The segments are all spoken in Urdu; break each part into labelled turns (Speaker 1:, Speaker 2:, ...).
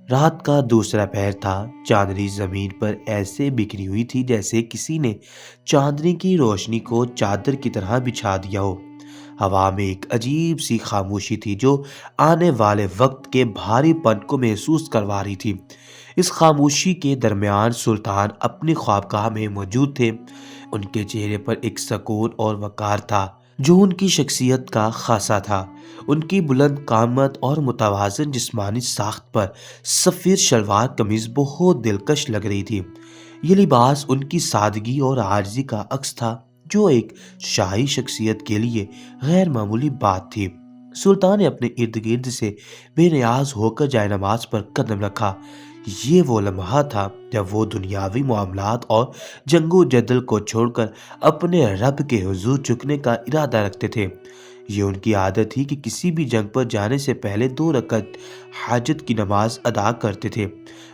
Speaker 1: رات کا دوسرا پہر تھا۔ چاندنی زمین پر ایسے بکھری ہوئی تھی جیسے کسی نے چاندنی کی روشنی کو چادر کی طرح بچھا دیا ہو۔ ہوا میں ایک عجیب سی خاموشی تھی جو آنے والے وقت کے بھاری پن کو محسوس کروا رہی تھی۔ اس خاموشی کے درمیان سلطان اپنی خوابگاہ میں موجود تھے۔ ان کے چہرے پر ایک سکون اور وقار تھا جو ان کی شخصیت کا خاصہ تھا۔ ان کی بلند قامت اور متوازن جسمانی ساخت پر سفید شلوار قمیض بہت دلکش لگ رہی تھی۔ یہ لباس ان کی سادگی اور عاجزی کا عکس تھا جو ایک شاہی شخصیت کے لیے غیر معمولی بات تھی۔ سلطان نے اپنے ارد گرد سے بے نیاز ہو کر جائے نماز پر قدم رکھا۔ یہ وہ لمحہ تھا جب وہ دنیاوی معاملات اور جنگ و جدل کو چھوڑ کر اپنے رب کے حضور جھکنے کا ارادہ رکھتے تھے۔ یہ ان کی عادت تھی کہ کسی بھی جنگ پر جانے سے پہلے 2 رکعت حاجت کی نماز ادا کرتے تھے۔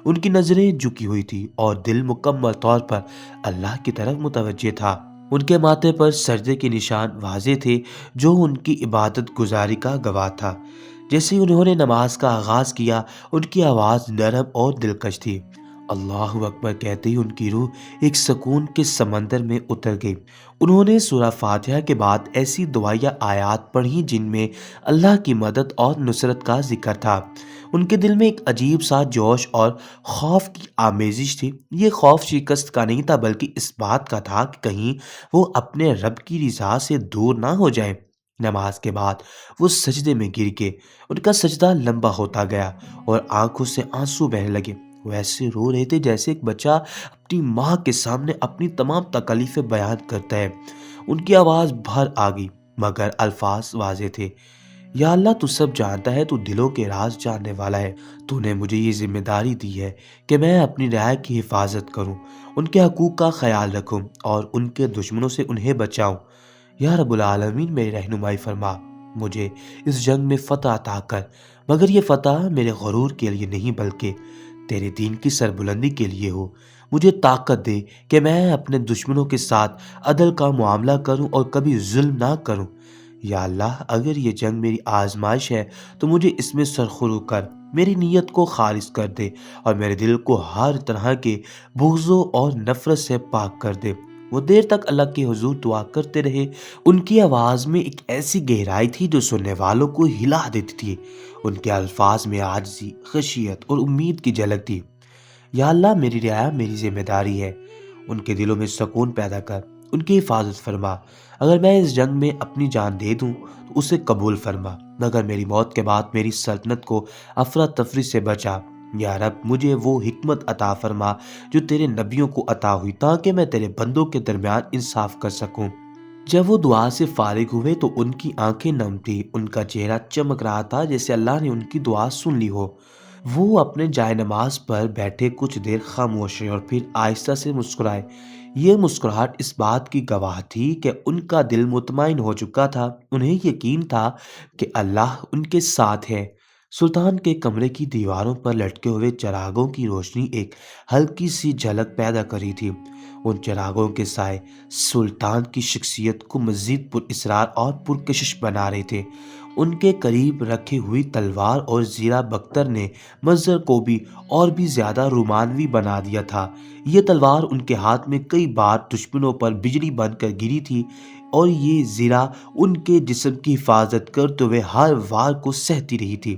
Speaker 1: ان کی نظریں جھکی ہوئی تھی اور دل مکمل طور پر اللہ کی طرف متوجہ تھا۔ ان کے ماتھے پر سجدے کے نشان واضح تھے جو ان کی عبادت گزاری کا گواہ تھا۔ جیسے انہوں نے نماز کا آغاز کیا، ان کی آواز نرم اور دلکش تھی۔ اللہ اکبر کہتے ہی ان کی روح ایک سکون کے سمندر میں اتر گئی۔ انہوں نے سورہ فاتحہ کے بعد ایسی دعائیں آیات پڑھی جن میں اللہ کی مدد اور نصرت کا ذکر تھا۔ ان کے دل میں ایک عجیب سا جوش اور خوف کی آمیزش تھی۔ یہ خوف شکست کا نہیں تھا بلکہ اس بات کا تھا کہ کہیں وہ اپنے رب کی رضا سے دور نہ ہو جائیں۔ نماز کے بعد وہ سجدے میں گر گئے۔ ان کا سجدہ لمبا ہوتا گیا اور آنکھوں سے آنسو بہنے لگے۔ وہ ایسے رو رہے تھے جیسے ایک بچہ اپنی ماں کے سامنے اپنی تمام تکلیفیں بیان کرتا ہے۔ ان کی آواز بھر آ گئی مگر الفاظ واضح تھے۔ یا اللہ، تو سب جانتا ہے، تو دلوں کے راز جاننے والا ہے۔ تو نے مجھے یہ ذمہ داری دی ہے کہ میں اپنی رعایا کی حفاظت کروں، ان کے حقوق کا خیال رکھوں اور ان کے دشمنوں سے انہیں بچاؤں۔ یا رب العالمین، میری رہنمائی فرما، مجھے اس جنگ میں فتح عطا کر، مگر یہ فتح میرے غرور کے لیے نہیں بلکہ تیرے دین کی سربلندی کے لیے ہو۔ مجھے طاقت دے کہ میں اپنے دشمنوں کے ساتھ عدل کا معاملہ کروں اور کبھی ظلم نہ کروں۔ یا اللہ، اگر یہ جنگ میری آزمائش ہے تو مجھے اس میں سرخرو کر، میری نیت کو خالص کر دے اور میرے دل کو ہر طرح کے بغض اور نفرت سے پاک کر دے۔ وہ دیر تک اللہ کے حضور دعا کرتے رہے۔ ان کی آواز میں ایک ایسی گہرائی تھی جو سننے والوں کو ہلا دیتی تھی۔ ان کے الفاظ میں عاجزی، خشیت اور امید کی جھلک تھی۔ یا اللہ، میری رعایا میری ذمہ داری ہے، ان کے دلوں میں سکون پیدا کر، ان کی حفاظت فرما۔ اگر میں اس جنگ میں اپنی جان دے دوں تو اسے قبول فرما، مگر میری موت کے بعد میری سلطنت کو افراتفری سے بچا۔ یا رب، مجھے وہ حکمت عطا فرما جو تیرے نبیوں کو عطا ہوئی تاکہ میں تیرے بندوں کے درمیان انصاف کر سکوں۔ جب وہ دعا سے فارغ ہوئے تو ان کی آنکھیں نم تھی، ان کا چہرہ چمک رہا تھا جیسے اللہ نے ان کی دعا سن لی ہو۔ وہ اپنے جائے نماز پر بیٹھے کچھ دیر خاموش رہے اور پھر آہستہ سے مسکرائے۔ یہ مسکراہٹ اس بات کی گواہ تھی کہ ان کا دل مطمئن ہو چکا تھا۔ انہیں یقین تھا کہ اللہ ان کے ساتھ ہے۔ سلطان کے کمرے کی دیواروں پر لٹکے ہوئے چراغوں کی روشنی ایک ہلکی سی جھلک پیدا کر رہی تھی۔ ان چراغوں کے سائے سلطان کی شخصیت کو مزید پر اسرار اور پرکشش بنا رہے تھے۔ ان کے قریب رکھی ہوئی تلوار اور زیرہ بختر نے منظر کو بھی اور بھی زیادہ رومانوی بنا دیا تھا۔ یہ تلوار ان کے ہاتھ میں کئی بار دشمنوں پر بجلی بن کر گری تھی اور یہ زیرہ ان کے جسم کی حفاظت کرتے ہوئے ہر وار کو سہتی رہی تھی۔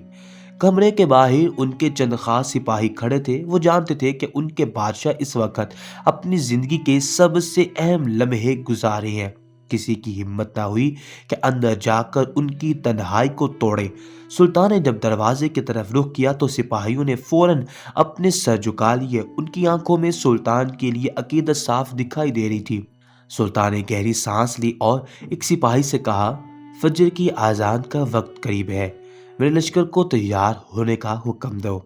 Speaker 1: کمرے کے باہر ان کے چند خاص سپاہی کھڑے تھے۔ وہ جانتے تھے کہ ان کے بادشاہ اس وقت اپنی زندگی کے سب سے اہم لمحے گزارے ہیں۔ کسی کی ہمت نہ ہوئی کہ اندر جا کر ان کی تنہائی کو توڑے۔ سلطان نے جب دروازے کی طرف رخ کیا تو سپاہیوں نے فوراً اپنے سر جھکا لیے۔ ان کی آنکھوں میں سلطان کے لیے عقیدت صاف دکھائی دے رہی تھی۔ سلطان نے گہری سانس لی اور ایک سپاہی سے کہا، فجر کی اذان کا وقت قریب ہے، میرے لشکر کو تیار ہونے کا حکم دو۔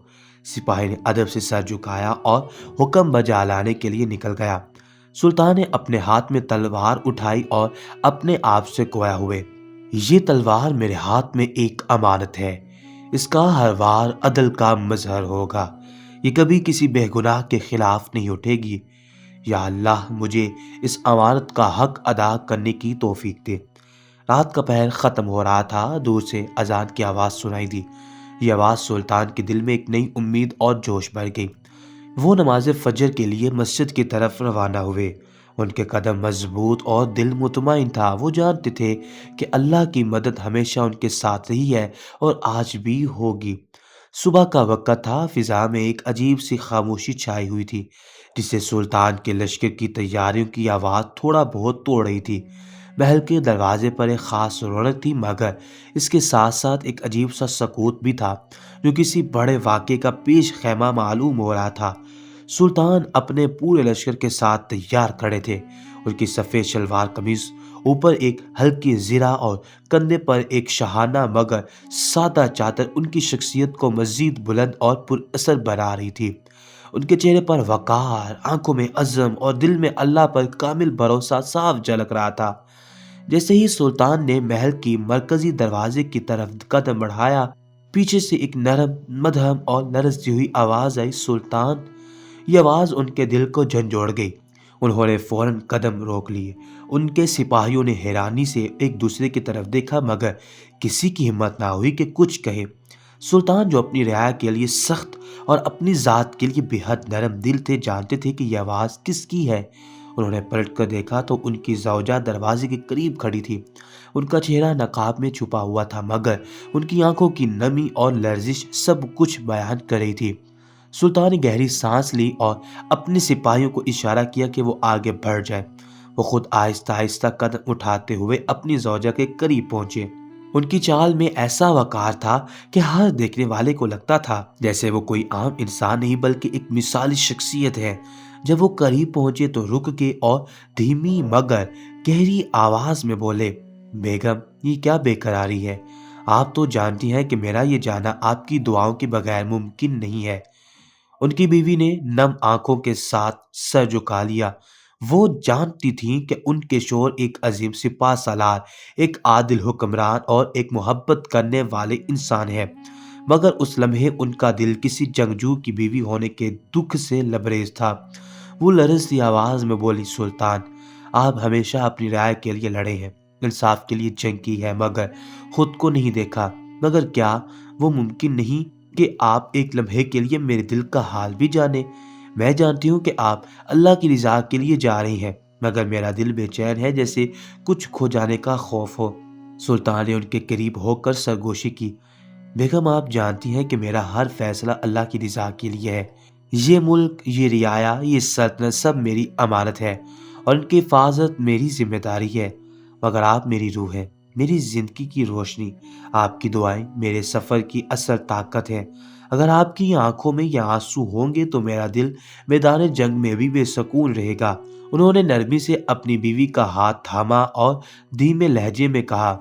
Speaker 1: سپاہی نے ادب سے سر جھکایا اور حکم بجا لانے کے لیے نکل گیا۔ سلطان نے اپنے ہاتھ میں تلوار اٹھائی اور اپنے آپ سے گویا ہوئے، یہ تلوار میرے ہاتھ میں ایک امانت ہے، اس کا ہر وار عدل کا مظہر ہوگا، یہ کبھی کسی بے گناہ کے خلاف نہیں اٹھے گی۔ یا اللہ، مجھے اس امانت کا حق ادا کرنے کی توفیق دے۔ رات کا پہر ختم ہو رہا تھا، دور سے اذان کی آواز سنائی دی۔ یہ آواز سلطان کے دل میں ایک نئی امید اور جوش بھر گئی۔ وہ نماز فجر کے لیے مسجد کی طرف روانہ ہوئے۔ ان کے قدم مضبوط اور دل مطمئن تھا۔ وہ جانتے تھے کہ اللہ کی مدد ہمیشہ ان کے ساتھ رہی ہے اور آج بھی ہوگی۔ صبح کا وقت تھا، فضا میں ایک عجیب سی خاموشی چھائی ہوئی تھی جسے سلطان کے لشکر کی تیاریوں کی آواز تھوڑا بہت توڑ رہی تھی۔ محل کے دروازے پر ایک خاص رونق تھی، مگر اس کے ساتھ ساتھ ایک عجیب سا سکوت بھی تھا جو کسی بڑے واقعے کا پیش خیمہ معلوم ہو رہا تھا۔ سلطان اپنے پورے لشکر کے ساتھ تیار کھڑے تھے۔ ان کی سفید شلوار قمیض، اوپر ایک ہلکی زرہ اور کندھے پر ایک شاہانہ مگر سادہ چادر ان کی شخصیت کو مزید بلند اور پر اثر بنا رہی تھی۔ ان کے چہرے پر وقار، آنکھوں میں عزم اور دل میں اللہ پر کامل بھروسہ صاف جھلک رہا تھا۔ جیسے ہی سلطان نے محل کی مرکزی دروازے کی طرف قدم بڑھایا، پیچھے سے ایک نرم، مدھم اور لرزتی ہوئی آواز آئی، سلطان! یہ آواز ان کے دل کو جھنجھوڑ گئی۔ انہوں نے فوراً قدم روک لیے۔ ان کے سپاہیوں نے حیرانی سے ایک دوسرے کی طرف دیکھا، مگر کسی کی ہمت نہ ہوئی کہ کچھ کہے۔ سلطان، جو اپنی رعایا کے لیے سخت اور اپنی ذات کے لیے بے حد نرم دل تھے، جانتے تھے کہ یہ آواز کس کی ہے۔ انہوں نے پلٹ کر دیکھا تو ان کی زوجہ دروازے کے قریب کھڑی تھی۔ ان کا چہرہ نقاب میں چھپا ہوا تھا، مگر ان کی آنکھوں کی نمی اور لرزش سب کچھ بیان کر رہی تھی۔ سلطان نے گہری سانس لی اور اپنے سپاہیوں کو اشارہ کیا کہ وہ آگے بڑھ جائیں۔ وہ خود آہستہ آہستہ قدم اٹھاتے ہوئے اپنی زوجہ کے قریب پہنچے۔ ان کی چال میں ایسا وقار تھا کہ ہر دیکھنے والے کو لگتا تھا جیسے وہ کوئی عام انسان نہیں بلکہ ایک مثالی شخصیت ہے۔ جب وہ قریب پہنچے تو رک گئے اور دھیمی مگر گہری آواز میں بولے، بیگم، یہ کیا بے قراری ہے؟ آپ تو جانتی ہیں کہ میرا یہ جانا آپ کی دعاؤں کے بغیر ممکن نہیں ہے۔ ان کی بیوی نے نم آنکھوں کے ساتھ سر جھکا لیا۔ وہ جانتی تھیں کہ ان کے شوہر ایک عظیم سپاہ سالار، ایک عادل حکمران اور ایک محبت کرنے والے انسان ہے، مگر اس لمحے ان کا دل کسی جنگجو کی بیوی ہونے کے دکھ سے لبریز تھا۔ وہ لرزتی آواز میں بولی، سلطان! آپ ہمیشہ اپنی رائے کے لیے لڑے ہیں، انصاف کے لیے جنگ کی ہے، مگر خود کو نہیں دیکھا۔ مگر کیا وہ ممکن نہیں کہ آپ ایک لمحے کے لیے میرے دل کا حال بھی جانیں؟ میں جانتی ہوں کہ آپ اللہ کی رضا کے لیے جا رہی ہیں، مگر میرا دل بے چین ہے، جیسے کچھ کھو جانے کا خوف ہو۔ سلطان نے ان کے قریب ہو کر سرگوشی کی، بیگم، آپ جانتی ہیں کہ میرا ہر فیصلہ اللہ کی رضا کے لیے ہے۔ یہ ملک، یہ رعایا، یہ سلطنت سب میری امانت ہے اور ان کی حفاظت میری ذمہ داری ہے۔ مگر آپ میری روح ہیں، میری زندگی کی روشنی، آپ کی دعائیں میرے سفر کی اصل طاقت ہے۔ اگر آپ کی آنکھوں میں یہ آنسو ہوں گے تو میرا دل میدان جنگ میں بھی بے سکون رہے گا۔ انہوں نے نرمی سے اپنی بیوی کا ہاتھ تھاما اور دھیمے لہجے میں کہا،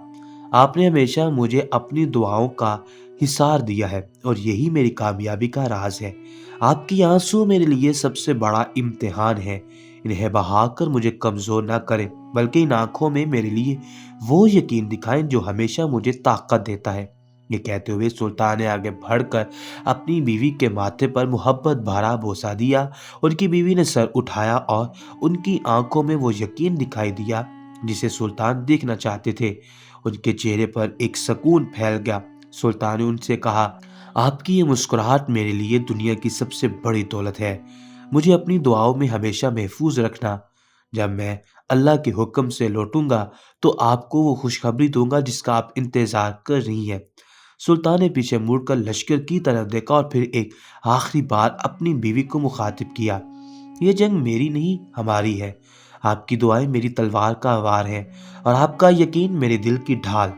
Speaker 1: آپ نے ہمیشہ مجھے اپنی دعاؤں کا حصار دیا ہے اور یہی میری کامیابی کا راز ہے۔ آپ کی آنسو میرے لیے سب سے بڑا امتحان ہے۔ انہیں بہا کر مجھے کمزور نہ کریں، بلکہ ان آنکھوں میں میرے لیے وہ یقین دکھائیں جو ہمیشہ مجھے طاقت دیتا ہے۔ یہ کہتے ہوئے سلطان نے آگے بڑھ کر اپنی بیوی کے ماتھے پر محبت بھرا بوسہ دیا۔ ان کی بیوی نے سر اٹھایا اور ان کی آنکھوں میں وہ یقین دکھائی دیا جسے سلطان دیکھنا چاہتے تھے۔ ان کے چہرے پر ایک سکون پھیل گیا۔ سلطان نے ان سے کہا، آپ کی یہ مسکراہٹ میرے لیے دنیا کی سب سے بڑی دولت ہے۔ مجھے اپنی دعاؤں میں ہمیشہ محفوظ رکھنا۔ جب میں اللہ کے حکم سے لوٹوں گا تو آپ کو وہ خوشخبری دوں گا جس کا آپ انتظار کر رہی ہیں۔ سلطان نے پیچھے مڑ کر لشکر کی طرف دیکھا اور پھر ایک آخری بار اپنی بیوی کو مخاطب کیا، یہ جنگ میری نہیں، ہماری ہے۔ آپ کی دعائیں میری تلوار کا وار ہیں اور آپ کا یقین میرے دل کی ڈھال۔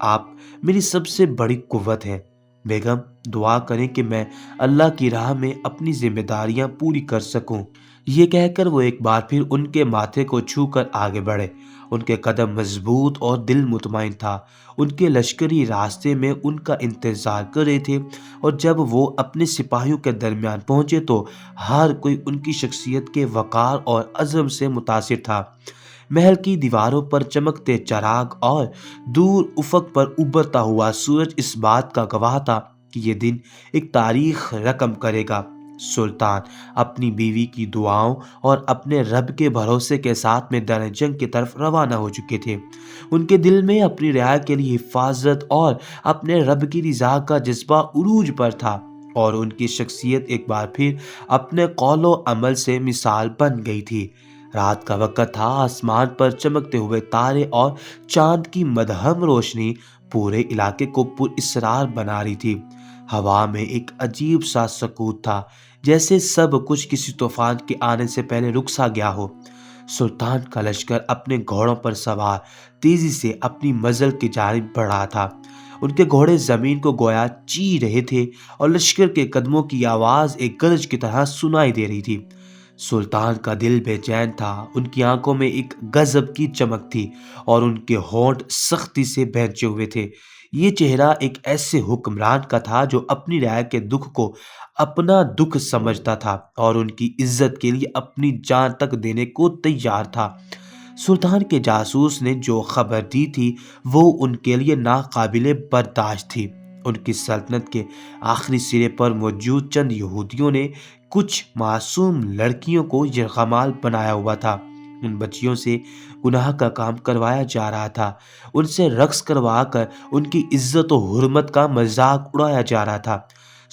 Speaker 1: آپ میری سب سے بڑی قوت ہیں۔ بیگم، دعا کریں کہ میں اللہ کی راہ میں اپنی ذمہ داریاں پوری کر سکوں۔ یہ کہہ کر وہ ایک بار پھر ان کے ماتھے کو چھو کر آگے بڑھے۔ ان کے قدم مضبوط اور دل مطمئن تھا۔ ان کے لشکری راستے میں ان کا انتظار کر رہے تھے اور جب وہ اپنے سپاہیوں کے درمیان پہنچے تو ہر کوئی ان کی شخصیت کے وقار اور عزم سے متاثر تھا۔ محل کی دیواروں پر چمکتے چراغ اور دور افق پر ابھرتا ہوا سورج اس بات کا گواہ تھا کہ یہ دن ایک تاریخ رقم کرے گا۔ سلطان اپنی بیوی کی دعاؤں اور اپنے رب کے بھروسے کے ساتھ میدان جنگ کی طرف روانہ ہو چکے تھے۔ ان کے دل میں اپنی رعایا کے لیے حفاظت اور اپنے رب کی رضا کا جذبہ عروج پر تھا، اور ان کی شخصیت ایک بار پھر اپنے قول و عمل سے مثال بن گئی تھی۔ رات کا وقت تھا، آسمان پر چمکتے ہوئے تارے اور چاند کی مدھم روشنی پورے علاقے کو پر اسرار بنا رہی تھی۔ ہوا میں ایک عجیب سا سکوت تھا، جیسے سب کچھ کسی طوفان کے آنے سے پہلے رک سا گیا ہو۔ سلطان کا لشکر اپنے گھوڑوں پر سوار تیزی سے اپنی منزل کی جانب بڑھ رہا تھا۔ ان کے گھوڑے زمین کو گویا چیر رہے تھے اور لشکر کے قدموں کی آواز ایک گرج کی طرح سنائی دے رہی تھی۔ سلطان کا دل بے چین تھا، ان کی آنکھوں میں ایک غضب کی چمک تھی اور ان کے ہونٹ سختی سے بھینچے ہوئے تھے۔ یہ چہرہ ایک ایسے حکمران کا تھا جو اپنی رعایا کے دکھ کو اپنا دکھ سمجھتا تھا اور ان کی عزت کے لیے اپنی جان تک دینے کو تیار تھا۔ سلطان کے جاسوس نے جو خبر دی تھی وہ ان کے لیے ناقابل برداشت تھی۔ ان کی سلطنت کے آخری سرے پر موجود چند یہودیوں نے کچھ معصوم لڑکیوں کو یرغمال بنایا ہوا تھا۔ ان بچیوں سے گناہ کا کام کروایا جا رہا تھا، ان سے رقص کروا کر ان کی عزت و حرمت کا مذاق اڑایا جا رہا تھا۔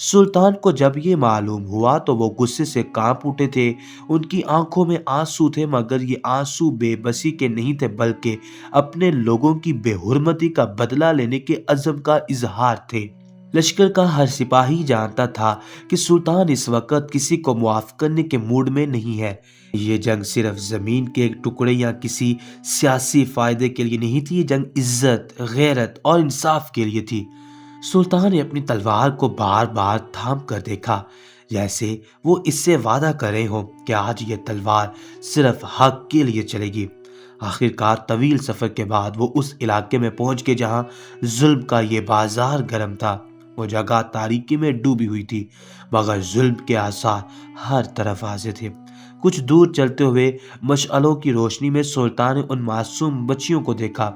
Speaker 1: سلطان کو جب یہ معلوم ہوا تو وہ غصے سے کانپ اٹھے تھے۔ ان کی آنکھوں میں آنسو تھے، مگر یہ آنسو بے بسی کے نہیں تھے، بلکہ اپنے لوگوں کی بے حرمتی کا بدلہ لینے کے عزم کا اظہار تھے۔ لشکر کا ہر سپاہی جانتا تھا کہ سلطان اس وقت کسی کو معاف کرنے کے موڈ میں نہیں ہے۔ یہ جنگ صرف زمین کے ایک ٹکڑے یا کسی سیاسی فائدے کے لیے نہیں تھی، یہ جنگ عزت، غیرت اور انصاف کے لیے تھی۔ سلطان نے اپنی تلوار کو بار بار تھام کر دیکھا، جیسے وہ اس سے وعدہ کر رہے ہوں کہ آج یہ تلوار صرف حق کے لیے چلے گی۔ آخر کار طویل سفر کے بعد وہ اس علاقے میں پہنچ گئے جہاں ظلم کا یہ بازار گرم تھا۔ وہ جگہ تاریکی میں ڈوبی ہوئی تھی، مگر ظلم کے آثار ہر طرف واضح تھے۔ کچھ دور چلتے ہوئے مشعلوں کی روشنی میں سلطان نے ان معصوم بچیوں کو دیکھا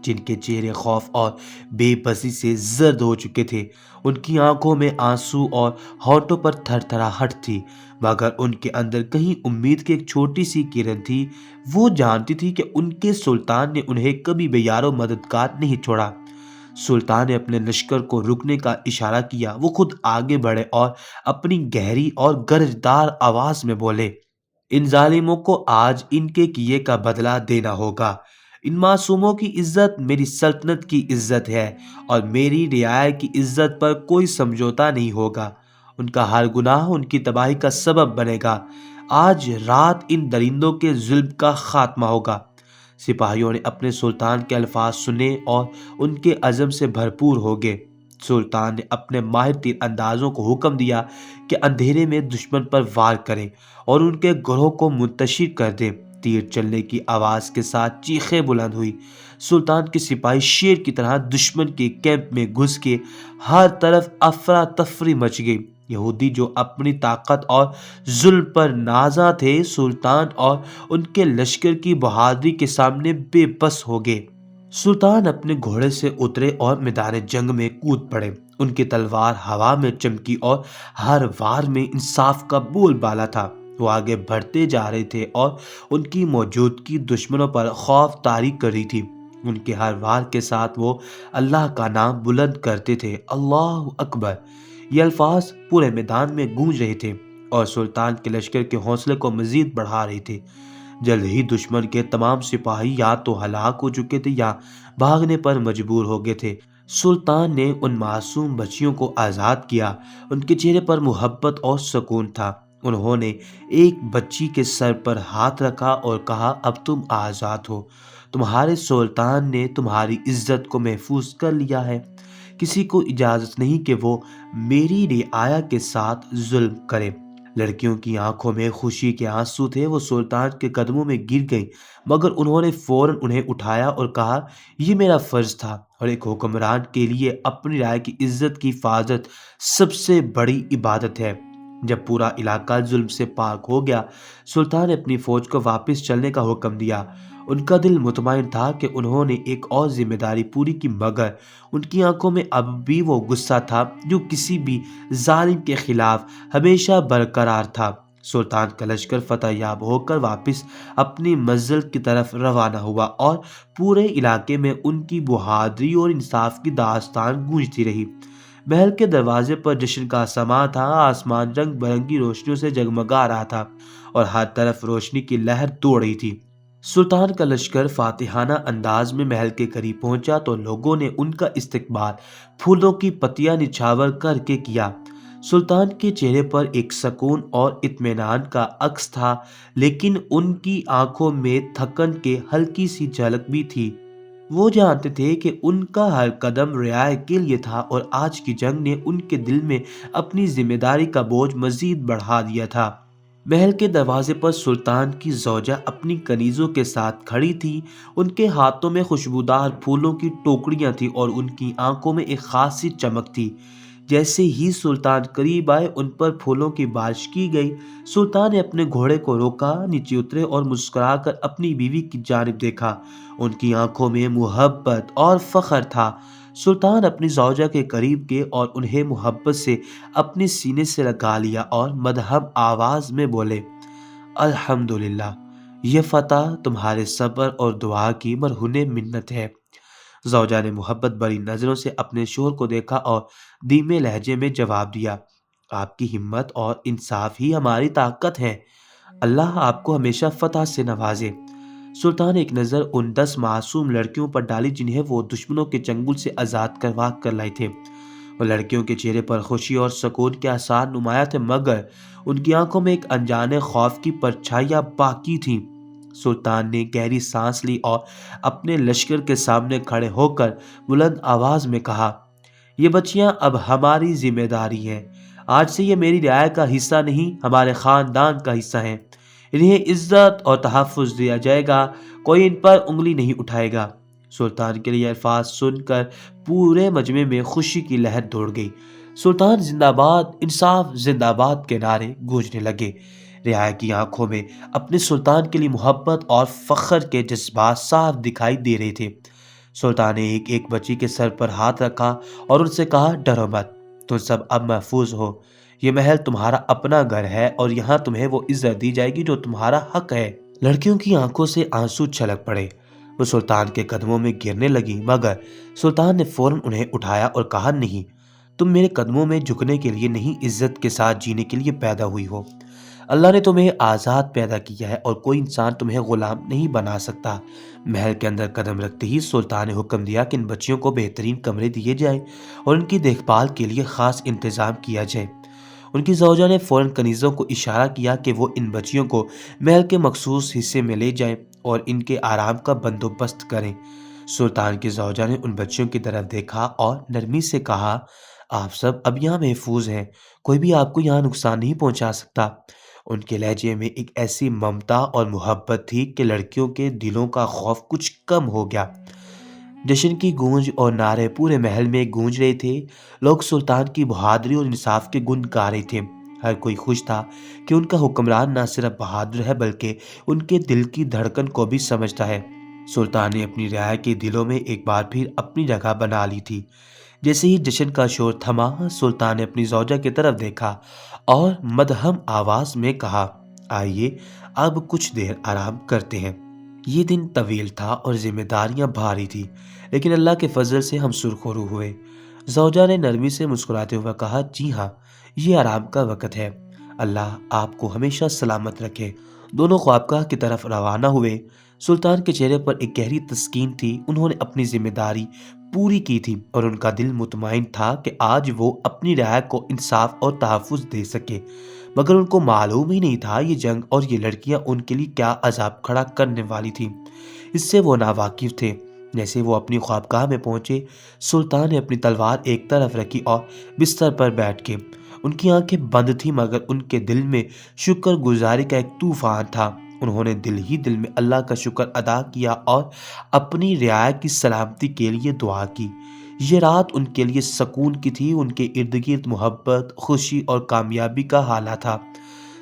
Speaker 1: جن کے چہرے خوف اور بے بسی سے زرد ہو چکے تھے۔ ان کی آنکھوں میں آنسو اور ہونٹوں پر تھر تھراہٹ تھی، مگر ان کے اندر کہیں امید کی ایک چھوٹی سی کرن تھی۔ وہ جانتی تھی کہ ان کے سلطان نے انہیں کبھی بے یار و مددگار نہیں چھوڑا۔ سلطان نے اپنے لشکر کو رکنے کا اشارہ کیا۔ وہ خود آگے بڑھے اور اپنی گہری اور گرجدار آواز میں بولے، ان ظالموں کو آج ان کے کیے کا بدلہ دینا ہوگا۔ ان معصوموں کی عزت میری سلطنت کی عزت ہے اور میری رعایا کی عزت پر کوئی سمجھوتا نہیں ہوگا۔ ان کا ہر گناہ ان کی تباہی کا سبب بنے گا۔ آج رات ان درندوں کے ظلم کا خاتمہ ہوگا۔ سپاہیوں نے اپنے سلطان کے الفاظ سنے اور ان کے عزم سے بھرپور ہو گئے۔ سلطان نے اپنے ماہر تیر اندازوں کو حکم دیا کہ اندھیرے میں دشمن پر وار کریں اور ان کے گروہ کو منتشر کر دیں۔ تیر چلنے کی آواز کے ساتھ چیخیں بلند ہوئی۔ سلطان کے سپاہی شیر کی طرح دشمن کے کیمپ میں گھس کے ہر طرف افراتفری مچ گئی۔ یہودی جو اپنی طاقت اور ظلم پر نازاں تھے، سلطان اور ان کے لشکر کی بہادری کے سامنے بے بس ہو گئے۔ سلطان اپنے گھوڑے سے اترے اور میدان جنگ میں کود پڑے۔ ان کی تلوار ہوا میں چمکی اور ہر وار میں انصاف کا بول بالا تھا۔ وہ آگے بڑھتے جا رہے تھے اور ان کی موجودگی دشمنوں پر خوف طاری کر رہی تھی۔ ان کے ہر وار کے ساتھ وہ اللہ کا نام بلند کرتے تھے، اللہ اکبر۔ یہ الفاظ پورے میدان میں گونج رہے تھے اور سلطان کے لشکر کے حوصلے کو مزید بڑھا رہے تھے۔ جلد ہی دشمن کے تمام سپاہی یا تو ہلاک ہو چکے تھے یا بھاگنے پر مجبور ہو گئے تھے۔ سلطان نے ان معصوم بچیوں کو آزاد کیا۔ ان کے چہرے پر محبت اور سکون تھا۔ انہوں نے ایک بچی کے سر پر ہاتھ رکھا اور کہا، اب تم آزاد ہو۔ تمہارے سلطان نے تمہاری عزت کو محفوظ کر لیا ہے۔ کسی کو اجازت نہیں کہ وہ میری رعایا کے ساتھ ظلم کرے۔ لڑکیوں کی آنکھوں میں خوشی کے آنسو تھے۔ وہ سلطان کے قدموں میں گر گئیں، مگر انہوں نے فوراً انہیں اٹھایا اور کہا، یہ میرا فرض تھا اور ایک حکمران کے لیے اپنی رعایا کی عزت کی حفاظت سب سے بڑی عبادت ہے۔ جب پورا علاقہ ظلم سے پاک ہو گیا، سلطان نے اپنی فوج کو واپس چلنے کا حکم دیا۔ ان کا دل مطمئن تھا کہ انہوں نے ایک اور ذمہ داری پوری کی، مگر ان کی آنکھوں میں اب بھی وہ غصہ تھا جو کسی بھی ظالم کے خلاف ہمیشہ برقرار تھا۔ سلطان کا لشکر فتح یاب ہو کر واپس اپنی منزل کی طرف روانہ ہوا اور پورے علاقے میں ان کی بہادری اور انصاف کی داستان گونجتی رہی۔ محل کے دروازے پر جشن کا سماں تھا، آسمان رنگ برنگی روشنیوں سے جگمگا رہا تھا اور ہر طرف روشنی کی لہر دوڑ رہی تھی۔ سلطان کا لشکر فاتحانہ انداز میں محل کے قریب پہنچا تو لوگوں نے ان کا استقبال پھولوں کی پتیاں نچھاور کر کے کیا۔ سلطان کے چہرے پر ایک سکون اور اطمینان کا عکس تھا، لیکن ان کی آنکھوں میں تھکن کے ہلکی سی جھلک بھی تھی۔ وہ جانتے تھے کہ ان کا ہر قدم رعایا کے لیے تھا اور آج کی جنگ نے ان کے دل میں اپنی ذمہ داری کا بوجھ مزید بڑھا دیا تھا۔ محل کے دروازے پر سلطان کی زوجہ اپنی کنیزوں کے ساتھ کھڑی تھی۔ ان کے ہاتھوں میں خوشبودار پھولوں کی ٹوکریاں تھیں اور ان کی آنکھوں میں ایک خاص سی چمک تھی۔ جیسے ہی سلطان قریب آئے ان پر پھولوں کی بارش کی گئی۔ سلطان نے اپنے گھوڑے کو روکا، نیچے اترے اور مسکرا کر اپنی بیوی کی جانب دیکھا۔ ان کی آنکھوں میں محبت اور فخر تھا۔ سلطان اپنی زوجہ کے قریب گئے اور انہیں محبت سے اپنے سینے سے لگا لیا اور مدھم آواز میں بولے، الحمدللہ، یہ فتح تمہارے صبر اور دعا کی مرہون منت ہے۔ زوجہ نے محبت بھری نظروں سے اپنے شوہر کو دیکھا اور دھیمے لہجے میں جواب دیا، آپ کی ہمت اور انصاف ہی ہماری طاقت ہے۔ اللہ آپ کو ہمیشہ فتح سے نوازے۔ سلطان ایک نظر ان 10 معصوم لڑکیوں پر ڈالی جنہیں وہ دشمنوں کے چنگل سے آزاد کروا کر لائے تھے۔ وہ لڑکیوں کے چہرے پر خوشی اور سکون کے آثار نمایاں تھے، مگر ان کی آنکھوں میں ایک انجانے خوف کی پرچھائیاں باقی تھیں۔ سلطان نے گہری سانس لی اور اپنے لشکر کے سامنے کھڑے ہو کر بلند آواز میں کہا، یہ بچیاں اب ہماری ذمہ داری ہیں۔ آج سے یہ میری رعایا کا حصہ نہیں، ہمارے خاندان کا حصہ ہیں۔ انہیں عزت اور تحفظ دیا جائے گا، کوئی ان پر انگلی نہیں اٹھائے گا۔ سلطان کے لیے الفاظ سن کر پورے مجمع میں خوشی کی لہر دوڑ گئی۔ سلطان زندہ باد، انصاف زندہ باد کے نعرے گونجنے لگے۔ رعایا کی آنکھوں میں اپنے سلطان کے لیے محبت اور فخر کے جذبات صاف دکھائی دے رہے تھے۔ سلطان نے ایک ایک بچی کے سر پر ہاتھ رکھا اور ان سے کہا، ڈرو مت، تم سب اب محفوظ ہو۔ یہ محل تمہارا اپنا گھر ہے اور یہاں تمہیں وہ عزت دی جائے گی جو تمہارا حق ہے۔ لڑکیوں کی آنکھوں سے آنسو چھلک پڑے۔ وہ سلطان کے قدموں میں گرنے لگیں، مگر سلطان نے فوراً انہیں اٹھایا اور کہا، نہیں، تم میرے قدموں میں جھکنے کے لیے نہیں، عزت کے ساتھ جینے کے لیے پیدا ہوئی ہو۔ اللہ نے تمہیں آزاد پیدا کیا ہے اور کوئی انسان تمہیں غلام نہیں بنا سکتا۔ محل کے اندر قدم رکھتے ہی سلطان نے حکم دیا کہ ان بچیوں کو بہترین کمرے دیے جائیں اور ان کی دیکھ بھال کے لیے خاص انتظام کیا جائے۔ ان کی زوجہ نے فوراً کنیزوں کو اشارہ کیا کہ وہ ان بچیوں کو محل کے مخصوص حصے میں لے جائیں اور ان کے آرام کا بندوبست کریں۔ سلطان کی زوجہ نے ان بچیوں کی طرف دیکھا اور نرمی سے کہا، آپ سب اب یہاں محفوظ ہیں، کوئی بھی آپ کو یہاں نقصان نہیں پہنچا سکتا۔ ان کے لہجے میں ایک ایسی ممتا اور محبت تھی کہ لڑکیوں کے دلوں کا خوف کچھ کم ہو گیا۔ جشن کی گونج اور نعرے پورے محل میں گونج رہے تھے۔ لوگ سلطان کی بہادری اور انصاف کے گن گا رہے تھے۔ ہر کوئی خوش تھا کہ ان کا حکمران نہ صرف بہادر ہے بلکہ ان کے دل کی دھڑکن کو بھی سمجھتا ہے۔ سلطان نے اپنی رعایا کے دلوں میں ایک بار پھر اپنی جگہ بنا لی تھی۔ جیسے ہی جشن کا شور تھما، سلطان نے اپنی زوجہ کی طرف دیکھا اور مدھم آواز میں کہا، آئیے اب کچھ دیر آرام کرتے ہیں۔ یہ دن طویل تھا اور ذمہ داریاں بھاری تھی، لیکن اللہ کے فضل سے ہم سرخرو ہوئے۔ زوجہ نے نرمی سے مسکراتے ہوئے کہا، جی ہاں، یہ آرام کا وقت ہے، اللہ آپ کو ہمیشہ سلامت رکھے۔ دونوں خوابگاہ کی طرف روانہ ہوئے۔ سلطان کے چہرے پر ایک گہری تسکین تھی، انہوں نے اپنی ذمہ داری پوری کی تھی اور ان کا دل مطمئن تھا کہ آج وہ اپنی رعایا کو انصاف اور تحفظ دے سکے، مگر ان کو معلوم ہی نہیں تھا یہ جنگ اور یہ لڑکیاں ان کے لیے کیا عذاب کھڑا کرنے والی تھیں۔ اس سے وہ ناواقف تھے۔ جیسے وہ اپنی خوابگاہ میں پہنچے، سلطان نے اپنی تلوار ایک طرف رکھی اور بستر پر بیٹھ کے، ان کی آنکھیں بند تھیں مگر ان کے دل میں شکر گزاری کا ایک طوفان تھا۔ انہوں نے دل ہی دل میں اللہ کا شکر ادا کیا اور اپنی رعایا کی سلامتی کے لیے دعا کی۔ یہ رات ان کے لیے سکون کی تھی، ان کے ارد گرد محبت، خوشی اور کامیابی کا حالہ تھا۔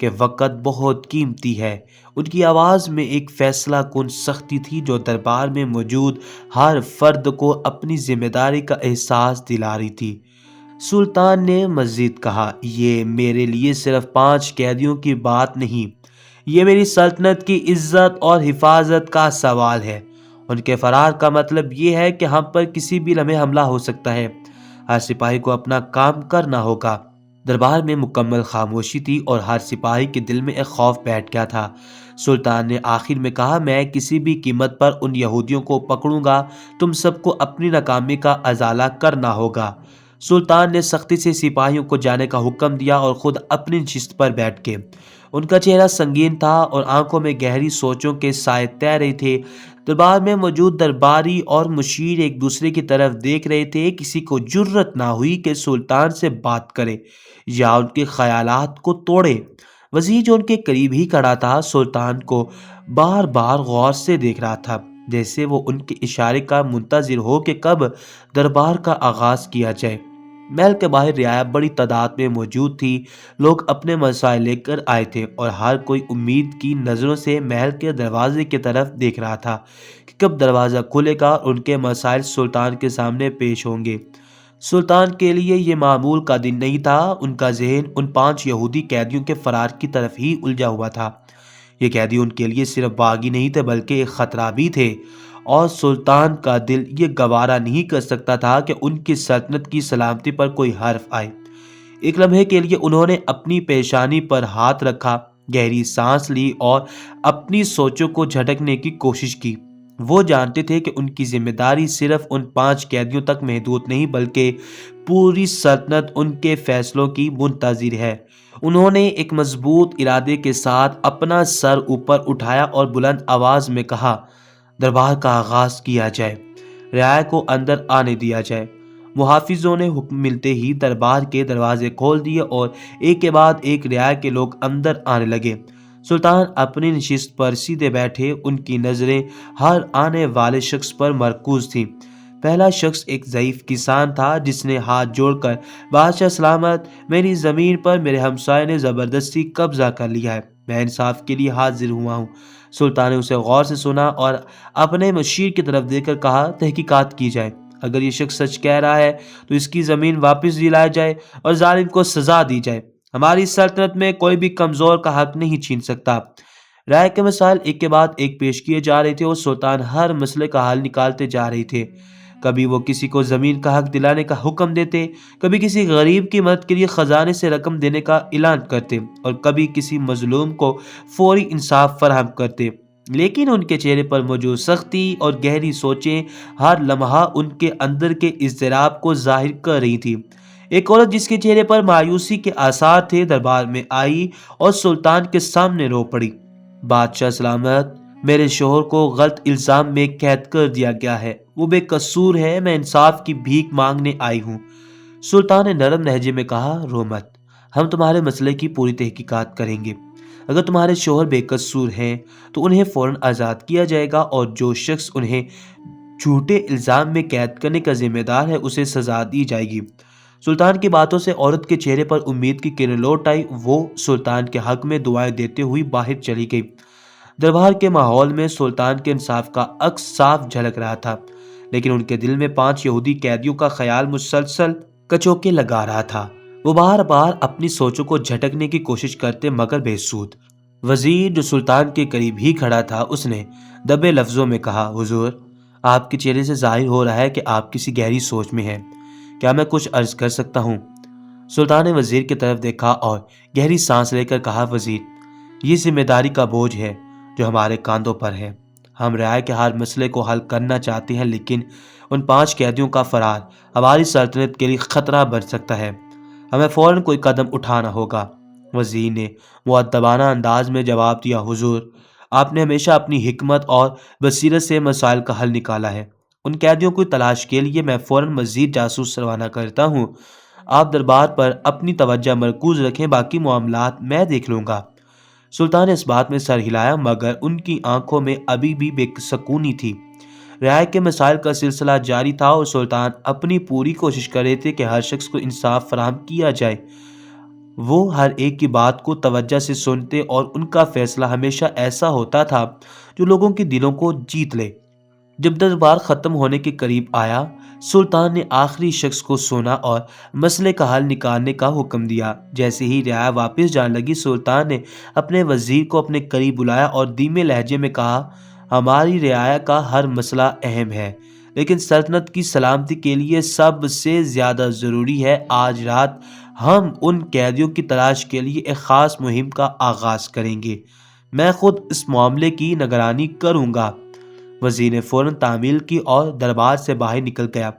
Speaker 1: کہ وقت بہت قیمتی ہے۔ ان کی آواز میں ایک فیصلہ کن سختی تھی جو دربار میں موجود ہر فرد کو اپنی ذمہ داری کا احساس دلا رہی تھی۔ سلطان نے مزید کہا، یہ میرے لیے صرف 5 قیدیوں کی بات نہیں، یہ میری سلطنت کی عزت اور حفاظت کا سوال ہے۔ ان کے فرار کا مطلب یہ ہے کہ ہم پر کسی بھی لمحے حملہ ہو سکتا ہے۔ ہر سپاہی کو اپنا کام کرنا ہوگا۔ دربار میں مکمل خاموشی تھی اور ہر سپاہی کے دل میں ایک خوف بیٹھ گیا تھا۔ سلطان نے آخر میں کہا، میں کسی بھی قیمت پر ان یہودیوں کو پکڑوں گا۔ تم سب کو اپنی ناکامی کا ازالہ کرنا ہوگا۔ سلطان نے سختی سے سپاہیوں کو جانے کا حکم دیا اور خود اپنی نشست پر بیٹھ کے۔ ان کا چہرہ سنگین تھا اور آنکھوں میں گہری سوچوں کے سائے تیر رہے تھے۔ دربار میں موجود درباری اور مشیر ایک دوسرے کی طرف دیکھ رہے تھے۔ کسی کو جرأت نہ ہوئی کہ سلطان سے بات کرے یا ان کے خیالات کو توڑے۔ وزیر جو ان کے قریب ہی کھڑا تھا، سلطان کو بار بار غور سے دیکھ رہا تھا، جیسے وہ ان کے اشارے کا منتظر ہو کہ کب دربار کا آغاز کیا جائے۔ محل کے باہر رعایا بڑی تعداد میں موجود تھی۔ لوگ اپنے مسائل لے کر آئے تھے اور ہر کوئی امید کی نظروں سے محل کے دروازے کی طرف دیکھ رہا تھا کہ کب دروازہ کھلے گا اور ان کے مسائل سلطان کے سامنے پیش ہوں گے۔ سلطان کے لیے یہ معمول کا دن نہیں تھا۔ ان کا ذہن ان 5 یہودی قیدیوں کے فرار کی طرف ہی الجھا ہوا تھا۔ یہ قیدی ان کے لیے صرف باغی نہیں تھے بلکہ ایک خطرہ بھی تھے، اور سلطان کا دل یہ گوارا نہیں کر سکتا تھا کہ ان کی سلطنت کی سلامتی پر کوئی حرف آئے۔ ایک لمحے کے لیے انہوں نے اپنی پیشانی پر ہاتھ رکھا، گہری سانس لی اور اپنی سوچوں کو جھٹکنے کی کوشش کی۔ وہ جانتے تھے کہ ان کی ذمہ داری صرف ان 5 قیدیوں تک محدود نہیں بلکہ پوری سلطنت ان کے فیصلوں کی منتظر ہے۔ انہوں نے ایک مضبوط ارادے کے ساتھ اپنا سر اوپر اٹھایا اور بلند آواز میں کہا، دربار کا آغاز کیا جائے، رعایا کو اندر آنے دیا جائے۔ محافظوں نے حکم ملتے ہی دربار کے دروازے کھول دیے اور ایک کے بعد ایک رعایا کے لوگ اندر آنے لگے۔ سلطان اپنی نشست پر سیدھے بیٹھے، ان کی نظریں ہر آنے والے شخص پر مرکوز تھیں۔ پہلا شخص ایک ضعیف کسان تھا جس نے ہاتھ جوڑ کر، بادشاہ سلامت، میری زمین پر میرے ہمسائے نے زبردستی قبضہ کر لیا ہے، میں انصاف کے لیے حاضر ہوا ہوں۔ سلطان نے اسے غور سے سنا اور اپنے مشیر کی طرف دیکھ کر کہا، تحقیقات کی جائے، اگر یہ شخص سچ کہہ رہا ہے تو اس کی زمین واپس دلائی جائے اور ظالم کو سزا دی جائے۔ ہماری سلطنت میں کوئی بھی کمزور کا حق نہیں چھین سکتا۔ رائے کے مسائل ایک کے بعد ایک پیش کیے جا رہے تھے اور سلطان ہر مسئلے کا حل نکالتے جا رہے تھے۔ کبھی وہ کسی کو زمین کا حق دلانے کا حکم دیتے، کبھی کسی غریب کی مدد کے لیے خزانے سے رقم دینے کا اعلان کرتے اور کبھی کسی مظلوم کو فوری انصاف فراہم کرتے۔ لیکن ان کے چہرے پر موجود سختی اور گہری سوچیں ہر لمحہ ان کے اندر کے اضطراب کو ظاہر کر رہی تھی۔ ایک عورت جس کے چہرے پر مایوسی کے آثار تھے دربار میں آئی اور سلطان کے سامنے رو پڑی، بادشاہ سلامت، میرے شوہر کو غلط الزام میں قید کر دیا گیا ہے، وہ بے قصور ہے، میں انصاف کی بھیک مانگنے آئی ہوں۔ سلطان نے نرم لہجے میں کہا، رو مت، ہم تمہارے مسئلے کی پوری تحقیقات کریں گے۔ اگر تمہارے شوہر بے قصور ہیں تو انہیں فوراً آزاد کیا جائے گا اور جو شخص انہیں جھوٹے الزام میں قید کرنے کا ذمہ دار ہے اسے سزا دی جائے گی۔ سلطان کی باتوں سے عورت کے چہرے پر امید کی کرن لوٹ آئی۔ وہ سلطان کے حق میں دعائیں دیتے ہوئی باہر چلی گئی۔ دربار کے ماحول میں سلطان کے انصاف کا عکس صاف جھلک رہا تھا، لیکن ان کے دل میں 5 یہودی قیدیوں کا خیال مسلسل کچوکے لگا رہا تھا۔ وہ بار بار اپنی سوچوں کو جھٹکنے کی کوشش کرتے مگر بے سود۔ وزیر جو سلطان کے قریب ہی کھڑا تھا، اس نے دبے لفظوں میں کہا، حضور، آپ کے چہرے سے ظاہر ہو رہا ہے کہ آپ کسی گہری سوچ میں ہیں، کیا میں کچھ عرض کر سکتا ہوں؟ سلطان نے وزیر کی طرف دیکھا اور گہری سانس لے کر کہا، وزیر، یہ ذمہ داری کا بوجھ ہے جو ہمارے کاندھوں پر ہے۔ ہم رعایا کے ہر مسئلے کو حل کرنا چاہتے ہیں، لیکن ان 5 قیدیوں کا فرار ہماری سلطنت کے لیے خطرہ بن سکتا ہے، ہمیں فوراً کوئی قدم اٹھانا ہوگا۔ وزیر نے مؤدبانہ انداز میں جواب دیا، حضور، آپ نے ہمیشہ اپنی حکمت اور بصیرت سے مسائل کا حل نکالا ہے۔ ان قیدیوں کی تلاش کے لیے میں فوراً مزید جاسوس روانہ کرتا ہوں۔ آپ دربار پر اپنی توجہ مرکوز رکھیں، باقی معاملات میں دیکھ لوں گا۔ سلطان نے اس بات میں سر ہلایا مگر ان کی آنکھوں میں ابھی بھی بے سکونی تھی۔ رعایا کے مسائل کا سلسلہ جاری تھا اور سلطان اپنی پوری کوشش کر رہے تھے کہ ہر شخص کو انصاف فراہم کیا جائے۔ وہ ہر ایک کی بات کو توجہ سے سنتے اور ان کا فیصلہ ہمیشہ ایسا ہوتا تھا جو لوگوں کے دلوں کو جیت لے۔ جب دربار ختم ہونے کے قریب آیا، سلطان نے آخری شخص کو سنا اور مسئلے کا حل نکالنے کا حکم دیا۔ جیسے ہی رعایا واپس جانے لگی، سلطان نے اپنے وزیر کو اپنے قریب بلایا اور دھیمے لہجے میں کہا، ہماری رعایا کا ہر مسئلہ اہم ہے، لیکن سلطنت کی سلامتی کے لیے سب سے زیادہ ضروری ہے آج رات ہم ان قیدیوں کی تلاش کے لیے ایک خاص مہم کا آغاز کریں گے۔ میں خود اس معاملے کی نگرانی کروں گا۔ وزیر نے فوراً تعمیل کی اور دربار سے باہر نکل گیا۔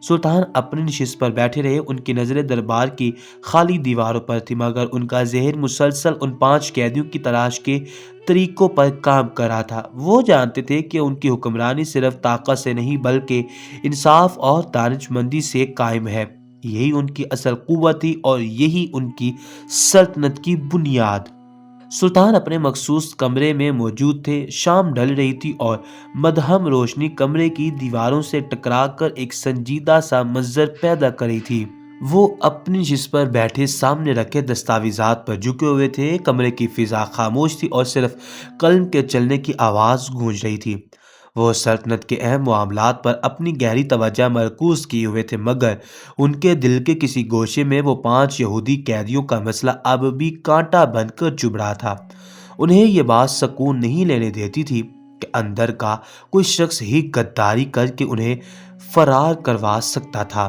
Speaker 1: سلطان اپنی نشست پر بیٹھے رہے، ان کی نظریں دربار کی خالی دیواروں پر تھی، مگر ان کا ذہن مسلسل ان 5 قیدیوں کی تلاش کے طریقوں پر کام کر رہا تھا۔ وہ جانتے تھے کہ ان کی حکمرانی صرف طاقت سے نہیں بلکہ انصاف اور دانش مندی سے قائم ہے۔ یہی ان کی اصل قوت تھی اور یہی ان کی سلطنت کی بنیاد۔ سلطان اپنے مخصوص کمرے میں موجود تھے۔ شام ڈھل رہی تھی اور مدھم روشنی کمرے کی دیواروں سے ٹکرا کر ایک سنجیدہ سا منظر پیدا کر رہی تھی۔ وہ اپنی نشست پر بیٹھے سامنے رکھے دستاویزات پر جھکے ہوئے تھے۔ کمرے کی فضا خاموش تھی اور صرف قلم کے چلنے کی آواز گونج رہی تھی۔ وہ سلطنت کے اہم معاملات پر اپنی گہری توجہ مرکوز کیے ہوئے تھے، مگر ان کے دل کے کسی گوشے میں وہ 5 یہودی قیدیوں کا مسئلہ اب بھی کانٹا بن کر چبھ رہا تھا۔ انہیں یہ بات سکون نہیں لینے دیتی تھی کہ اندر کا کوئی شخص ہی غداری کر کے انہیں فرار کروا سکتا تھا۔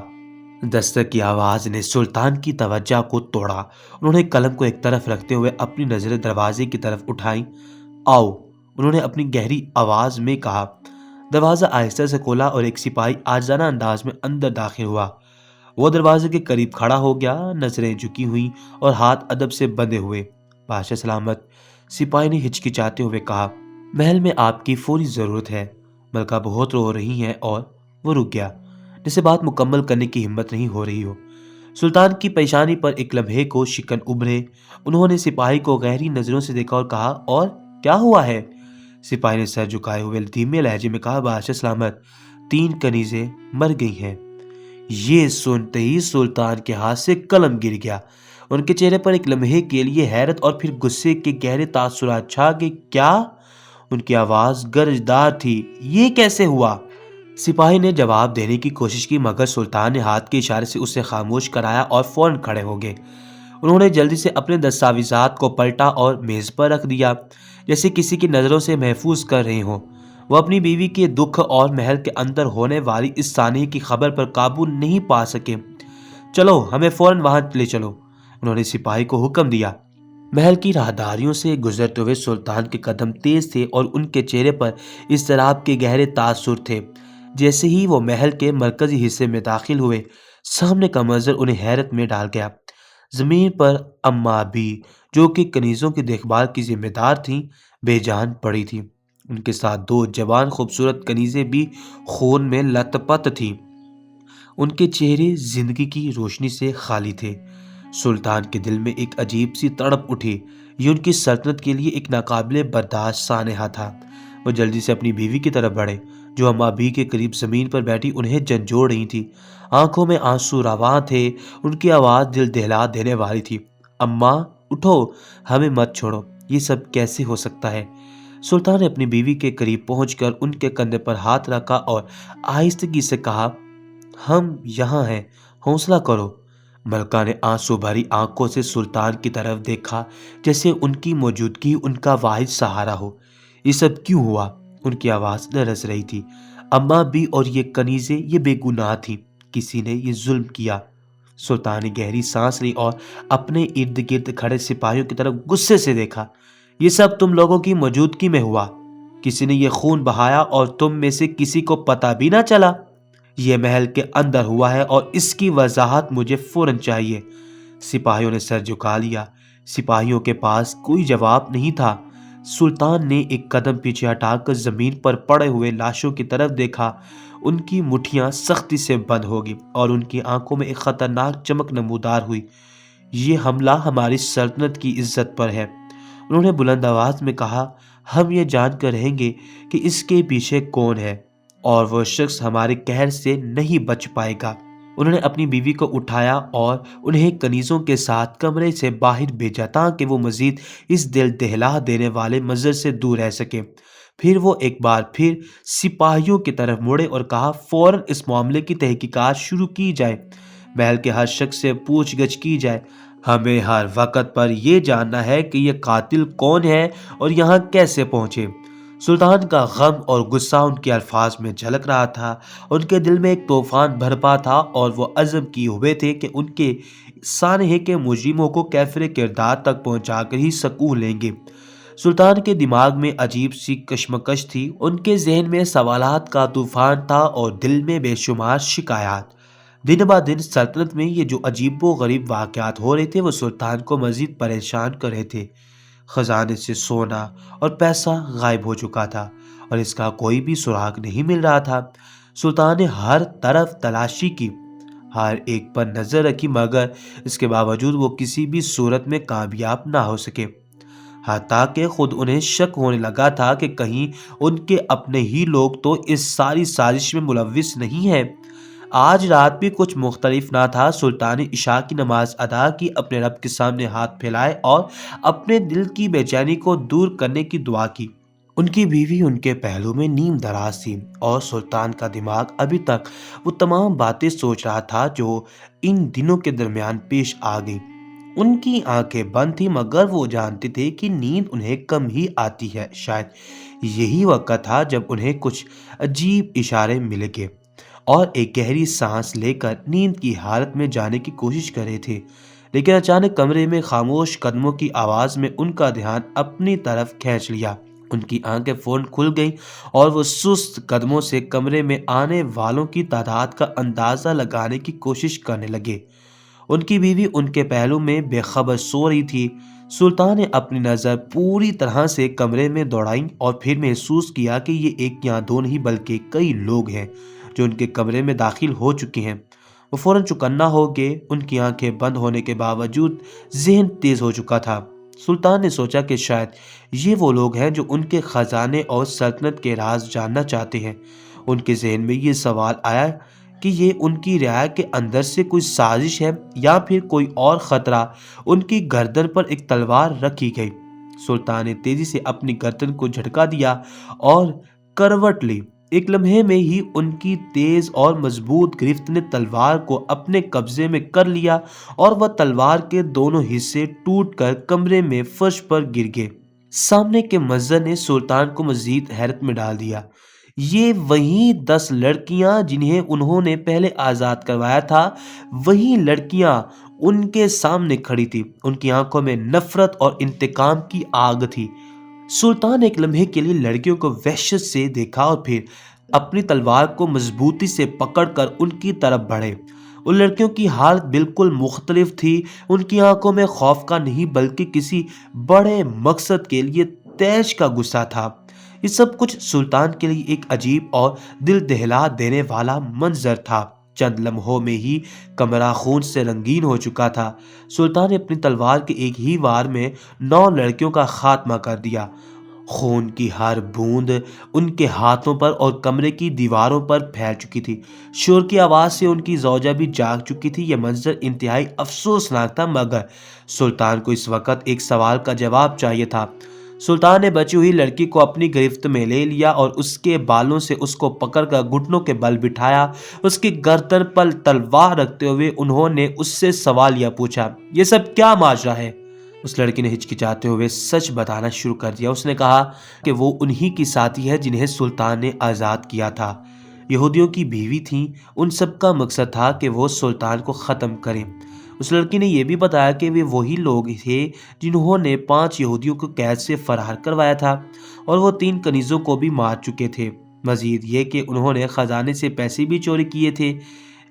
Speaker 1: دستک کی آواز نے سلطان کی توجہ کو توڑا۔ انہوں نے قلم کو ایک طرف رکھتے ہوئے اپنی نظریں دروازے کی طرف اٹھائیں۔ آؤ، انہوں نے اپنی گہری آواز میں کہا۔ دروازہ آہستہ سے کھولا اور ایک سپاہی عاجزانہ انداز میں اندر داخل ہوا۔ وہ دروازے کے قریب کھڑا ہو گیا، نظریں جھکی ہوئی اور ہاتھ ادب سے بندھے ہوئے۔ بادشاہ سلامت، سپاہی نے ہچکچاتے ہوئے کہا۔ محل میں آپ کی فوری ضرورت ہے، ملکہ بہت رو رہی ہیں۔ اور وہ رک گیا، جسے بات مکمل کرنے کی ہمت نہیں ہو رہی ہو۔ سلطان کی پیشانی پر ایک لمحے کو شکن ابھرے۔ انہوں نے سپاہی کو گہری نظروں سے دیکھا اور کہا، اور کیا ہوا ہے؟ سپاہی نے سر جھکائے ہوئے دھیمے لہجے میں کہا، بادشاہ سلامت، 3 کنیزیں مر گئی ہیں۔ یہ سنتے ہی سلطان کے ہاتھ سے قلم گر گیا۔ ان کے چہرے پر ایک لمحے کے لیے حیرت اور پھر غصے کے گہرے تاثرات چھا گئے۔ کیا؟ ان کی آواز گرجدار تھی۔ یہ کیسے ہوا؟ سپاہی نے جواب دینے کی کوشش کی، مگر سلطان نے ہاتھ کے اشارے سے اسے خاموش کرایا اور فوراً کھڑے ہو گئے۔ انہوں نے جلدی سے اپنے دستاویزات کو پلٹا اور میز پر رکھ دیا، جیسے کسی کی نظروں سے محفوظ کر رہے ہوں۔ وہ اپنی بیوی کے دکھ اور محل کے اندر ہونے والی اس سانحے کی خبر پر قابو نہیں پا سکے۔ چلو، ہمیں فوراً وہاں لے چلو، انہوں نے سپاہی کو حکم دیا۔ محل کی راہداریوں سے گزرتے ہوئے سلطان کے قدم تیز تھے اور ان کے چہرے پر اضطراب کے گہرے تاثر تھے۔ جیسے ہی وہ محل کے مرکزی حصے میں داخل ہوئے، سامنے کا منظر انہیں حیرت میں ڈال گیا۔ زمین پر اماں بھی، جو کہ کنیزوں کی دیکھ بھال کی ذمہ دار تھیں، بے جان پڑی تھیں۔ ان کے ساتھ 2 جوان خوبصورت کنیزیں بھی خون میں لت پت تھیں۔ ان کے چہرے زندگی کی روشنی سے خالی تھے۔ سلطان کے دل میں ایک عجیب سی تڑپ اٹھی۔ یہ ان کی سلطنت کے لیے ایک ناقابل برداشت سانحہ تھا۔ وہ جلدی سے اپنی بیوی کی طرف بڑھے، جو اماں بھی کے قریب زمین پر بیٹھی انہیں جھنجھوڑ رہی تھی۔ آنکھوں میں آنسو رواں تھے، ان کی آواز دل دہلا دینے والی تھی۔ اماں، اٹھو، ہمیں مت چھوڑو، یہ سب کیسے ہو سکتا ہے؟ سلطان نے اپنی بیوی کے قریب پہنچ کر ان کے کندھے پر ہاتھ رکھا اور آہستگی سے کہا، ہم یہاں ہیں، حوصلہ کرو۔ ملکہ نے آنسو بھری آنکھوں سے سلطان کی طرف دیکھا، جیسے ان کی موجودگی ان کا واحد سہارا ہو۔ یہ سب کیوں ہوا؟ ان کی آواز لرز رہی تھی۔ اماں بھی اور یہ کنیزیں، یہ بے گناہ تھیں، کسی نے یہ ظلم کیا۔ سلطان نے گہری سانس لی اور اپنے ارد گرد کھڑے سپاہیوں کی طرف غصے سے دیکھا۔ یہ سب تم لوگوں کی موجودگی میں ہوا؟ کسی نے یہ خون بہایا اور تم میں سے کسی کو پتہ بھی نہ چلا؟ یہ محل کے اندر ہوا ہے اور اس کی وضاحت مجھے فوراً چاہیے۔ سپاہیوں نے سر جھکا لیا۔ سپاہیوں کے پاس کوئی جواب نہیں تھا۔ سلطان نے ایک قدم پیچھے ہٹا کر زمین پر پڑے ہوئے لاشوں کی طرف دیکھا۔ ان کی مٹھیاں سختی سے بند ہو گئی اور ان کی آنکھوں میں ایک خطرناک چمک نمودار ہوئی۔ یہ حملہ ہماری سلطنت کی عزت پر ہے، انہوں نے بلند آواز میں کہا۔ ہم یہ جان کر رہیں گے کہ اس کے پیچھے کون ہے، اور وہ شخص ہمارے قہر سے نہیں بچ پائے گا۔ انہوں نے اپنی بیوی کو اٹھایا اور انہیں کنیزوں کے ساتھ کمرے سے باہر بھیجا تاکہ وہ مزید اس دل دہلا دینے والے منظر سے دور رہ سکے۔ پھر وہ ایک بار پھر سپاہیوں کی طرف مڑے اور کہا فوراً اس معاملے کی تحقیقات شروع کی جائے، محل کے ہر شخص سے پوچھ گچھ کی جائے، ہمیں ہر وقت پر یہ جاننا ہے کہ یہ قاتل کون ہے اور یہاں کیسے پہنچے۔ سلطان کا غم اور غصہ ان کے الفاظ میں جھلک رہا تھا، ان کے دل میں ایک طوفان بھرپا تھا اور وہ عزم کیے ہوئے تھے کہ ان کے سانحے کے مجرموں کو کیفر کردار تک پہنچا کر ہی سکون لیں گے۔ سلطان کے دماغ میں عجیب سی کشمکش تھی، ان کے ذہن میں سوالات کا طوفان تھا اور دل میں بے شمار شکایات۔ دن بہ دن سلطنت میں یہ جو عجیب و غریب واقعات ہو رہے تھے وہ سلطان کو مزید پریشان کر رہے تھے۔ خزانے سے سونا اور پیسہ غائب ہو چکا تھا اور اس کا کوئی بھی سراغ نہیں مل رہا تھا۔ سلطان نے ہر طرف تلاشی کی، ہر ایک پر نظر رکھی، مگر اس کے باوجود وہ کسی بھی صورت میں کامیاب نہ ہو سکے۔ حتیٰ کہ خود انہیں شک ہونے لگا تھا کہ کہیں ان کے اپنے ہی لوگ تو اس ساری سازش میں ملوث نہیں ہیں۔ آج رات بھی کچھ مختلف نہ تھا۔ سلطان نے عشاء کی نماز ادا کی، اپنے رب کے سامنے ہاتھ پھیلائے اور اپنے دل کی بے چینی کو دور کرنے کی دعا کی۔ ان کی بیوی ان کے پہلو میں نیم دراز تھی اور سلطان کا دماغ ابھی تک وہ تمام باتیں سوچ رہا تھا جو ان دنوں کے درمیان پیش آ گئی۔ ان کی آنکھیں بند تھی مگر وہ جانتے تھے کہ نیند انہیں کم ہی آتی ہے۔ شاید یہی وقت تھا جب انہیں کچھ عجیب اشارے ملے گے اور ایک گہری سانس لے کر نیند کی حالت میں جانے کی کوشش کر رہے تھے، لیکن اچانک کمرے میں خاموش قدموں کی آواز میں ان کا دھیان اپنی طرف کھینچ لیا۔ ان کی آنکھیں فوراً کھل گئیں اور وہ سست قدموں سے کمرے میں آنے والوں کی تعداد کا اندازہ لگانے کی کوشش کرنے لگے۔ ان کی بیوی ان کے پہلو میں بے خبر سو رہی تھی۔ سلطان نے اپنی نظر پوری طرح سے کمرے میں دوڑائی اور پھر محسوس کیا کہ یہ ایک یا دو نہیں بلکہ کئی لوگ ہیں جو ان کے کمرے میں داخل ہو چکے ہیں۔ وہ فوراً چوکنا ہو گئے، ان کی آنکھیں بند ہونے کے باوجود ذہن تیز ہو چکا تھا۔ سلطان نے سوچا کہ شاید یہ وہ لوگ ہیں جو ان کے خزانے اور سلطنت کے راز جاننا چاہتے ہیں۔ ان کے ذہن میں یہ سوال آیا کہ یہ ان کی رعایا کے اندر سے کوئی سازش ہے یا پھر کوئی اور خطرہ۔ ان کی گردن پر ایک تلوار رکھی گئی۔ سلطان نے تیزی سے اپنی گردن کو جھٹکا دیا اور کروٹ لی۔ ایک لمحے میں ہی ان کی تیز اور مضبوط گرفت نے تلوار کو اپنے قبضے میں کر لیا اور وہ تلوار کے دونوں حصے ٹوٹ کر کمرے میں فرش پر گر گئے۔ سامنے کے منظر نے سلطان کو مزید حیرت میں ڈال دیا۔ یہ وہی 10 لڑکیاں جنہیں انہوں نے پہلے آزاد کروایا تھا، وہی لڑکیاں ان کے سامنے کھڑی تھی۔ ان کی آنکھوں میں نفرت اور انتقام کی آگ تھی۔ سلطان ایک لمحے کے لیے لڑکیوں کو وحشت سے دیکھا اور پھر اپنی تلوار کو مضبوطی سے پکڑ کر ان کی طرف بڑھے۔ ان لڑکیوں کی حالت بالکل مختلف تھی۔ ان کی آنکھوں میں خوف کا نہیں بلکہ کسی بڑے مقصد کے لیے تیش کا غصہ تھا۔ یہ سب کچھ سلطان کے لیے ایک عجیب اور دل دہلا دینے والا منظر تھا۔ چند لمحوں میں ہی کمرہ خون سے رنگین ہو چکا تھا۔ سلطان نے اپنی تلوار کے ایک ہی وار میں 9 لڑکیوں کا خاتمہ کر دیا۔ خون کی ہر بوند ان کے ہاتھوں پر اور کمرے کی دیواروں پر پھیل چکی تھی۔ شور کی آواز سے ان کی زوجہ بھی جاگ چکی تھی۔ یہ منظر انتہائی افسوسناک تھا مگر سلطان کو اس وقت ایک سوال کا جواب چاہیے تھا۔ سلطان نے بچی ہوئی لڑکی کو اپنی گرفت میں لے لیا اور اس کے بالوں سے اس کو پکڑ کر گھٹنوں کے بل بٹھایا۔ اس کی گردن پر تلوار رکھتے ہوئے انہوں نے اس سے سوالیہ پوچھا، یہ سب کیا ماجرا ہے؟ اس لڑکی نے ہچکچاتے ہوئے سچ بتانا شروع کر دیا۔ اس نے کہا کہ وہ انہی کی ساتھی ہے جنہیں سلطان نے آزاد کیا تھا۔ یہودیوں کی بیوی تھیں۔ ان سب کا مقصد تھا کہ وہ سلطان کو ختم کریں۔ اس لڑکی نے یہ بھی بتایا کہ وہ وہی لوگ تھے جنہوں نے 5 یہودیوں کو قید سے فرار کروایا تھا اور وہ 3 کنیزوں کو بھی مار چکے تھے۔ مزید یہ کہ انہوں نے خزانے سے پیسے بھی چوری کیے تھے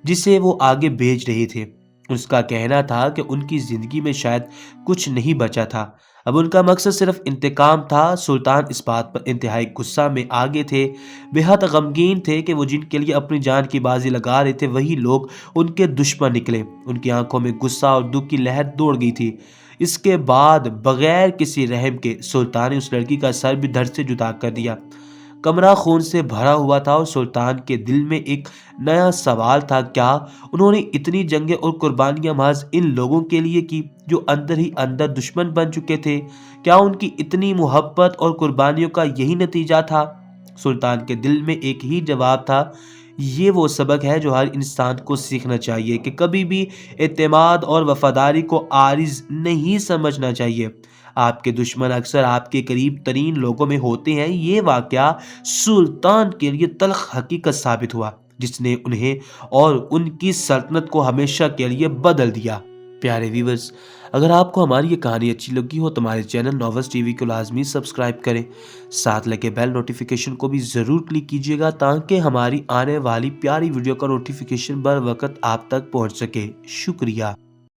Speaker 1: جسے وہ آگے بھیج رہے تھے۔ اس کا کہنا تھا کہ ان کی زندگی میں شاید کچھ نہیں بچا تھا، اب ان کا مقصد صرف انتقام تھا۔ سلطان اس بات پر انتہائی غصہ میں آگے تھے، بے حد غمگین تھے کہ وہ جن کے لیے اپنی جان کی بازی لگا رہے تھے وہی لوگ ان کے دشمن نکلے۔ ان کی آنکھوں میں غصہ اور دکھ کی لہر دوڑ گئی تھی۔ اس کے بعد بغیر کسی رحم کے سلطان نے اس لڑکی کا سر بھی دھڑ سے جدا کر دیا۔ کمرہ خون سے بھرا ہوا تھا اور سلطان کے دل میں ایک نیا سوال تھا، کیا انہوں نے اتنی جنگیں اور قربانیاں محض ان لوگوں کے لیے کی جو اندر ہی اندر دشمن بن چکے تھے؟ کیا ان کی اتنی محبت اور قربانیوں کا یہی نتیجہ تھا؟ سلطان کے دل میں ایک ہی جواب تھا، یہ وہ سبق ہے جو ہر انسان کو سیکھنا چاہیے کہ کبھی بھی اعتماد اور وفاداری کو عارض نہیں سمجھنا چاہیے۔ آپ کے دشمن اکثر آپ کے قریب ترین لوگوں میں ہوتے ہیں۔ یہ واقعہ سلطان کے لیے تلخ حقیقت ثابت ہوا جس نے انہیں اور ان کی سلطنت کو ہمیشہ کے لیے بدل دیا۔ پیارے ویورز، اگر آپ کو ہماری یہ کہانی اچھی لگی ہو تو ہمارے چینل ناولز ٹی وی کو لازمی سبسکرائب کریں، ساتھ لگے بیل نوٹیفیکیشن کو بھی ضرور کلک کیجیے گا تاکہ ہماری آنے والی پیاری ویڈیو کا نوٹیفیکیشن بر وقت آپ تک پہنچ سکے۔ شکریہ۔